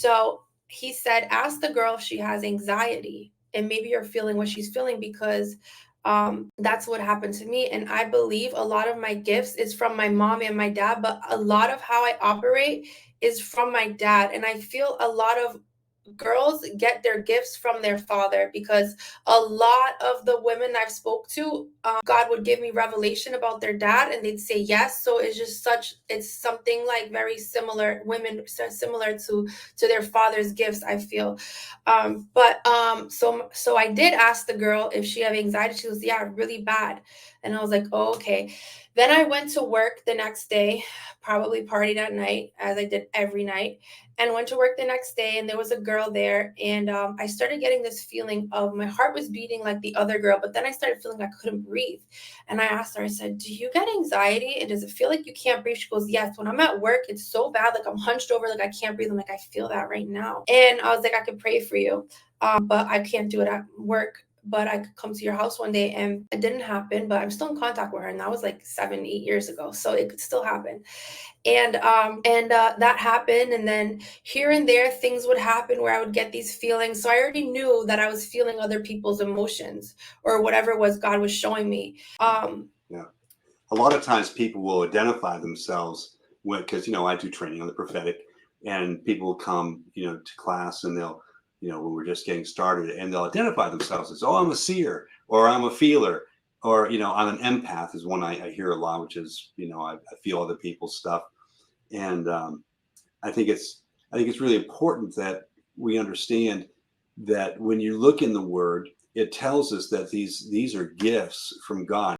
So he said, ask the girl if she has anxiety and maybe you're feeling what she's feeling because that's what happened to me. And I believe a lot of my gifts is from my mom and my dad, but a lot of how I operate is from my dad. And I feel a lot of girls get their gifts from their father because a lot of the women I've spoke to, God would give me revelation about their dad and they'd say yes. So it's just it's something like very similar, women similar to their father's gifts, I feel. So I did ask the girl if she had anxiety. She was, yeah, really bad. And I was like, oh, okay. Then I went to work the next day, probably partied at night as I did every night, and went to work the next day. And there was a girl there, and I started getting this feeling of my heart was beating like the other girl, but then I started feeling like I couldn't breathe. And I asked her, I said, do you get anxiety? And does it feel like you can't breathe? She goes, yes. When I'm at work, it's so bad. Like I'm hunched over, like I can't breathe. I'm like, I feel that right now. And I was like, I could pray for you, but I can't do it at work. But I could come to your house one day, and it didn't happen, but I'm still in contact with her. And that was like 7, 8 years ago. So it could still happen. And that happened. And then here and there, things would happen where I would get these feelings. So I already knew that I was feeling other people's emotions or whatever it was God was showing me. Yeah. A lot of times people will identify themselves because, I do training on the prophetic, and people will come, to class, and they'll, when we're just getting started, and they'll identify themselves as, oh, I'm a seer, or I'm a feeler, or, I'm an empath is one I hear a lot, which is, I feel other people's stuff. And I think it's really important that we understand that when you look in the word, it tells us that these are gifts from God.